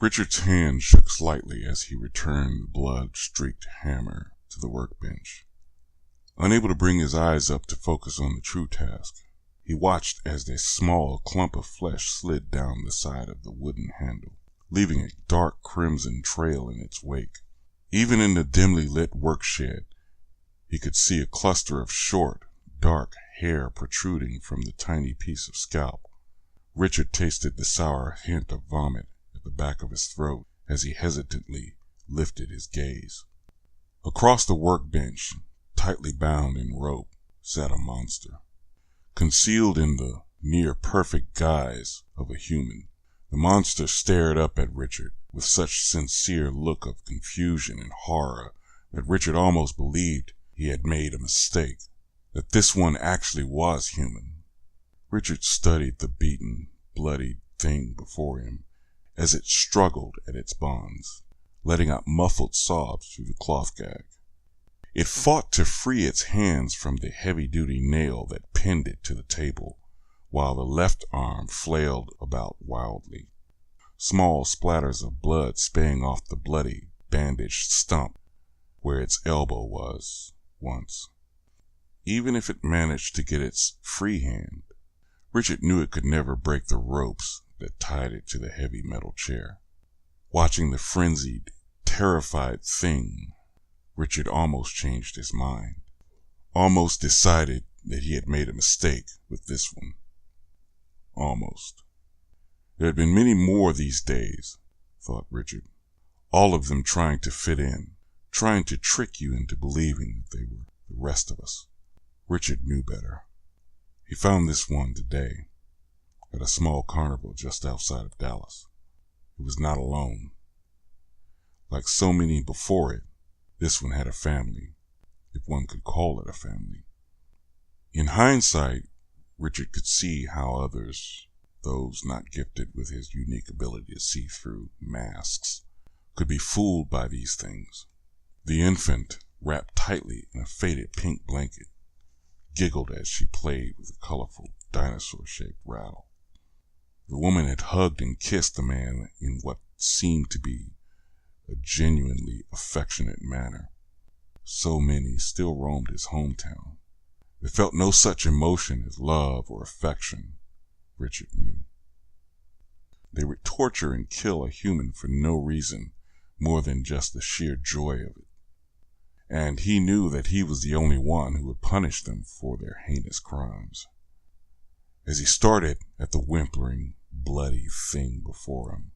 Richard's hand shook slightly as he returned the blood-streaked hammer to the workbench. Unable to bring his eyes up to focus on the true task, he watched as a small clump of flesh slid down the side of the wooden handle, leaving a dark crimson trail in its wake. Even in the dimly lit workshed, he could see a cluster of short, dark hair protruding from the tiny piece of scalp. Richard tasted the sour hint of vomit at the back of his throat as he hesitantly lifted his gaze. Across the workbench, tightly bound in rope, sat a monster. Concealed in the near-perfect guise of a human, the monster stared up at Richard with such sincere look of confusion and horror that Richard almost believed he had made a mistake, that this one actually was human. Richard studied the beaten, bloodied thing before him as it struggled at its bonds, letting out muffled sobs through the cloth gag. It fought to free its hands from the heavy-duty nail that pinned it to the table, while the left arm flailed about wildly, small splatters of blood spraying off the bloody, bandaged stump where its elbow was once. Even if it managed to get its free hand, Richard knew it could never break the ropes that tied it to the heavy metal chair. Watching the frenzied, terrified thing, Richard almost changed his mind, almost decided that he had made a mistake with this one. Almost. There had been many more these days, thought Richard, all of them trying to fit in, trying to trick you into believing that they were the rest of us. Richard knew better. He found this one today at a small carnival just outside of Dallas. It was not alone. Like so many before it, this one had a family, if one could call it a family. In hindsight, Richard could see how others, those not gifted with his unique ability to see through masks, could be fooled by these things. The infant, wrapped tightly in a faded pink blanket, giggled as she played with a colorful dinosaur-shaped rattle. The woman had hugged and kissed the man in what seemed to be a genuinely affectionate manner. So many still roamed his hometown. They felt no such emotion as love or affection, Richard knew. They would torture and kill a human for no reason more than just the sheer joy of it. And he knew that he was the only one who would punish them for their heinous crimes. As he started at the whimpering, bloody thing before him,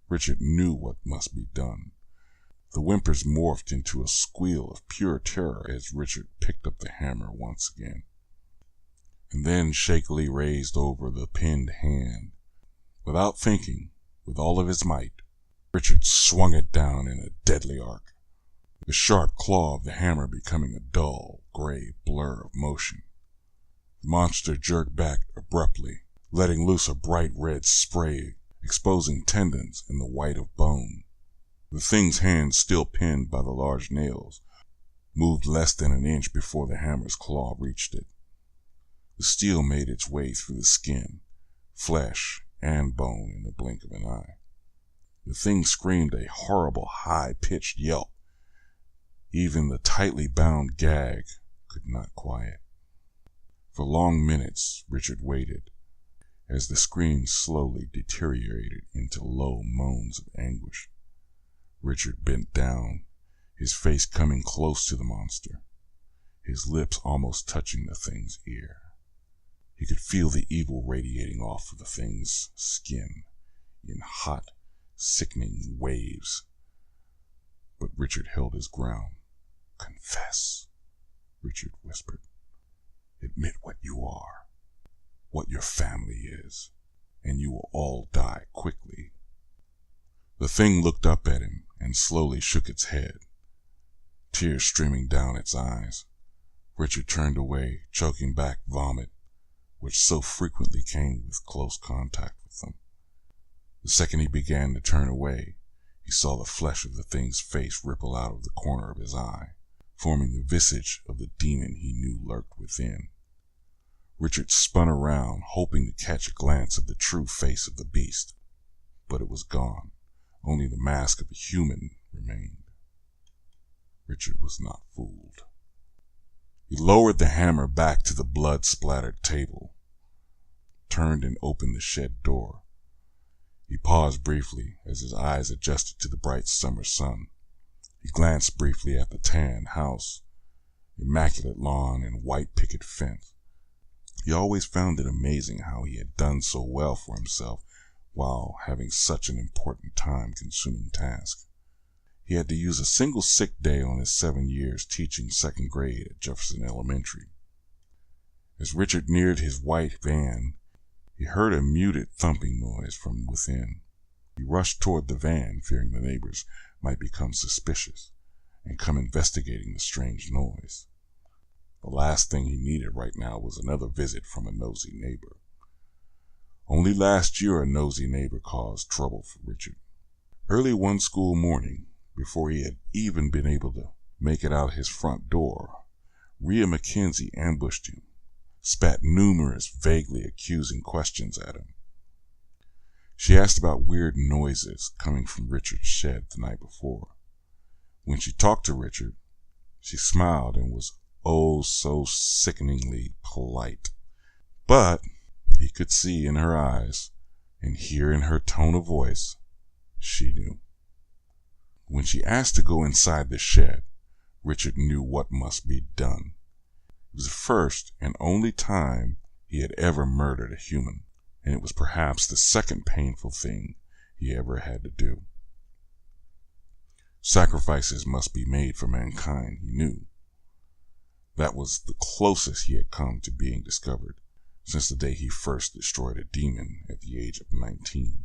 Richard knew what must be done. The whimpers morphed into a squeal of pure terror as Richard picked up the hammer once again, and then shakily raised over the pinned hand. Without thinking, with all of his might, Richard swung it down in a deadly arc, the sharp claw of the hammer becoming a dull, gray blur of motion. The monster jerked back abruptly, letting loose a bright red spray, exposing tendons and the white of bone. The thing's hand, still pinned by the large nails, moved less than an inch before the hammer's claw reached it. The steel made its way through the skin, flesh, and bone in the blink of an eye. The thing screamed a horrible, high-pitched yelp. Even the tightly bound gag could not quiet. For long minutes Richard waited, as the scream slowly deteriorated into low moans of anguish. Richard bent down, his face coming close to the monster, his lips almost touching the thing's ear. He could feel the evil radiating off of the thing's skin in hot, sickening waves. But Richard held his ground. "Confess," Richard whispered. "Admit what you are, what your family is, and you will all die quickly." The thing looked up at him and slowly shook its head, tears streaming down its eyes. Richard turned away, choking back vomit, which so frequently came with close contact with them. The second he began to turn away, he saw the flesh of the thing's face ripple out of the corner of his eye, forming the visage of the demon he knew lurked within. Richard spun around, hoping to catch a glance of the true face of the beast. but it was gone. Only the mask of a human remained. Richard was not fooled. He lowered the hammer back to the blood-splattered table, turned and opened the shed door. He paused briefly as his eyes adjusted to the bright summer sun. He glanced briefly at the tan house, immaculate lawn, and white picket fence. He always found it amazing how he had done so well for himself while having such an important time-consuming task. He had to use a single sick day on his 7 years teaching second grade at Jefferson Elementary. As Richard neared his white van, he heard a muted thumping noise from within. He rushed toward the van, fearing the neighbors might become suspicious and come investigating the strange noise. The last thing he needed right now was another visit from a nosy neighbor. Only last year a nosy neighbor caused trouble for Richard. Early one school morning, before he had even been able to make it out his front door, Rhea McKenzie ambushed him, spat numerous vaguely accusing questions at him. She asked about weird noises coming from Richard's shed the night before. When she talked to Richard, she smiled and was oh so sickeningly polite. But he could see in her eyes and hear in her tone of voice she knew. When she asked to go inside the shed, Richard knew what must be done. It was the first and only time he had ever murdered a human, and it was perhaps the second painful thing he ever had to do. Sacrifices must be made for mankind, he knew. That was the closest he had come to being discovered since the day he first destroyed a demon at the age of 19.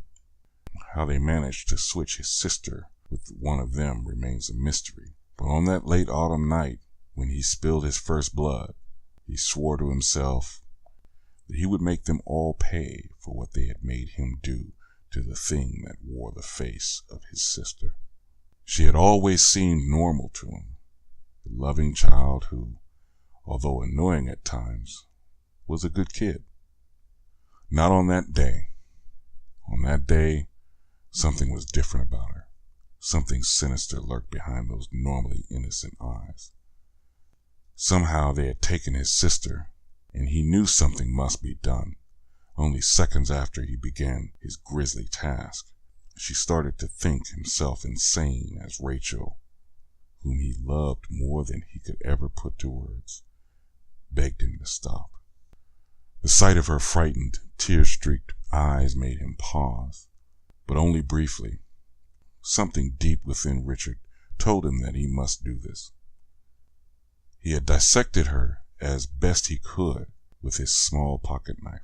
How they managed to switch his sister with one of them remains a mystery. But on that late autumn night, when he spilled his first blood, he swore to himself that he would make them all pay for what they had made him do to the thing that wore the face of his sister. She had always seemed normal to him, the loving child who, although annoying at times, was a good kid. Not on that day. On that day, something was different about her. Something sinister lurked behind those normally innocent eyes. Somehow they had taken his sister, and he knew something must be done. Only seconds after he began his grisly task, she started to think himself insane as Rachel, whom he loved more than he could ever put to words, begged him to stop. The sight of her frightened, tear-streaked eyes made him pause, but only briefly. Something deep within Richard told him that he must do this. He had dissected her as best he could with his small pocket knife.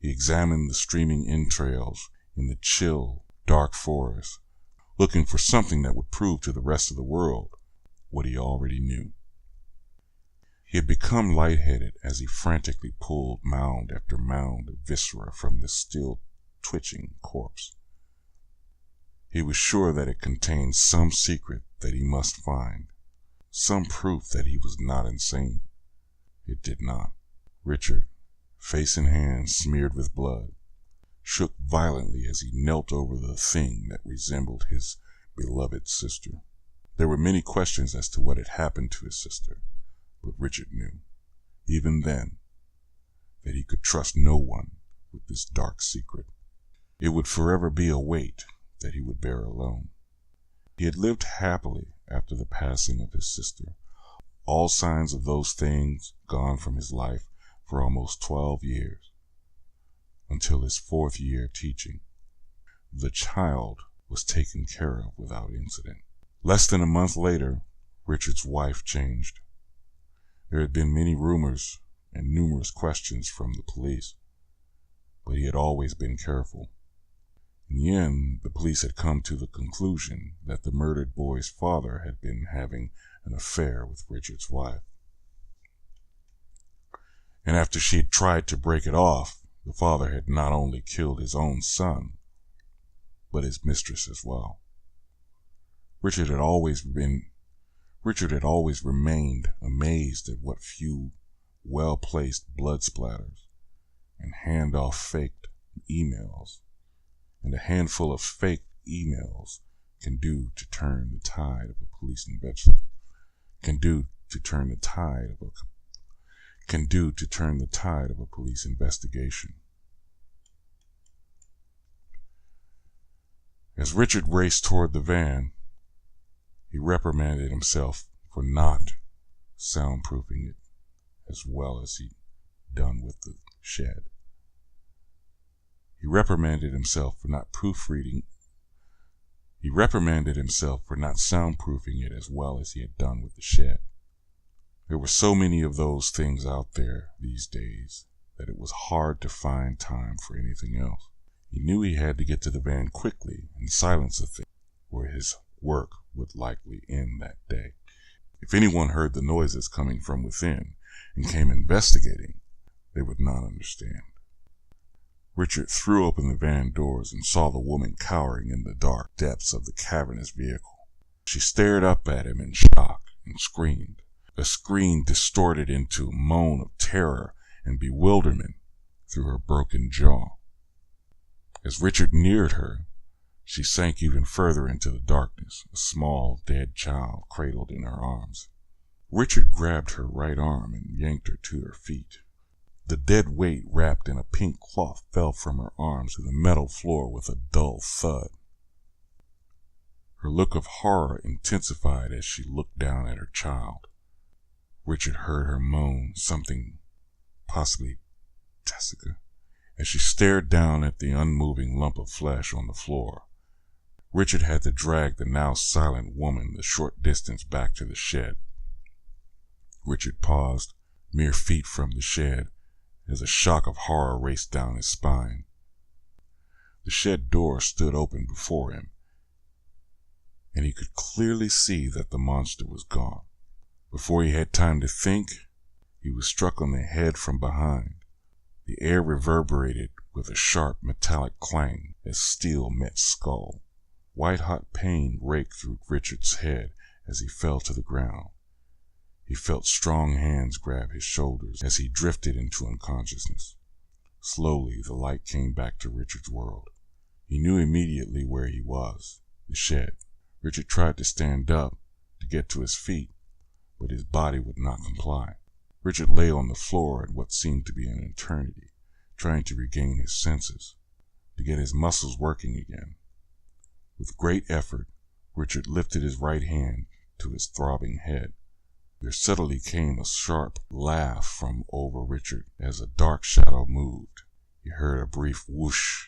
He examined the streaming entrails in the chill, dark forest, looking for something that would prove to the rest of the world what he already knew. He had become lightheaded as he frantically pulled mound after mound of viscera from the still twitching corpse. He was sure that it contained some secret that he must find, some proof that he was not insane. It did not. Richard, face and hands smeared with blood, shook violently as he knelt over the thing that resembled his beloved sister. There were many questions as to what had happened to his sister, but Richard knew, even then, that he could trust no one with this dark secret. It would forever be a weight that he would bear alone. He had lived happily after the passing of his sister, all signs of those things gone from his life for almost 12 years, until his 4th year teaching. The child was taken care of without incident. Less than a month later, Richard's wife changed. There had been many rumors and numerous questions from the police, but he had always been careful. In the end, the police had come to the conclusion that the murdered boy's father had been having an affair with Richard's wife. And after she had tried to break it off, the father had not only killed his own son, but his mistress as well. Richard had always remained amazed at what few well-placed blood splatters and handoff faked emails and a handful of fake emails can do to turn the tide of a police investigation. Can do to turn the tide of a police investigation. As Richard raced toward the van, he reprimanded himself for not soundproofing it as well as he'd done with the shed. He reprimanded himself for not soundproofing it as well as he had done with the shed. There were so many of those things out there these days that it was hard to find time for anything else. He knew he had to get to the van quickly and silence the thing, where his work would likely end that day. If anyone heard the noises coming from within and came investigating, they would not understand. Richard threw open the van doors and saw the woman cowering in the dark depths of the cavernous vehicle. She stared up at him in shock and screamed, a scream distorted into a moan of terror and bewilderment through her broken jaw. As Richard neared her, she sank even further into the darkness, a small, dead child cradled in her arms. Richard grabbed her right arm and yanked her to her feet. The dead weight wrapped in a pink cloth fell from her arms to the metal floor with a dull thud. Her look of horror intensified as she looked down at her child. Richard heard her moan something, possibly Jessica, as she stared down at the unmoving lump of flesh on the floor. Richard had to drag the now silent woman the short distance back to the shed. Richard paused, mere feet from the shed, as a shock of horror raced down his spine. The shed door stood open before him, and he could clearly see that the monster was gone. Before he had time to think, he was struck on the head from behind. The air reverberated with a sharp metallic clang as steel met skull. White-hot pain raked through Richard's head as he fell to the ground. He felt strong hands grab his shoulders as he drifted into unconsciousness. Slowly, the light came back to Richard's world. He knew immediately where he was, the shed. Richard tried to stand up to get to his feet, but his body would not comply. Richard lay on the floor at what seemed to be an eternity, trying to regain his senses, to get his muscles working again. With great effort, Richard lifted his right hand to his throbbing head. There suddenly came a sharp laugh from over Richard as a dark shadow moved. He heard a brief whoosh.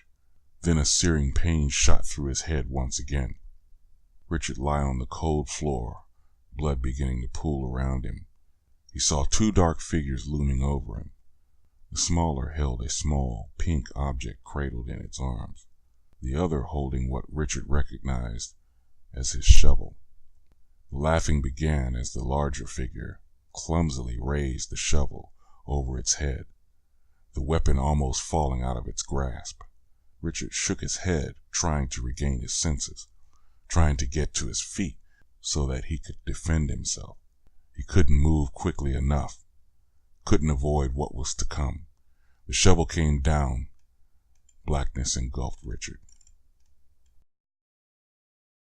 Then a searing pain shot through his head once again. Richard lay on the cold floor, blood beginning to pool around him. He saw two dark figures looming over him. The smaller held a small, pink object cradled in its arms, the other holding what Richard recognized as his shovel. The laughing began as the larger figure clumsily raised the shovel over its head, the weapon almost falling out of its grasp. Richard shook his head, trying to regain his senses, trying to get to his feet so that he could defend himself. He couldn't move quickly enough, couldn't avoid what was to come. The shovel came down. Blackness engulfed Richard.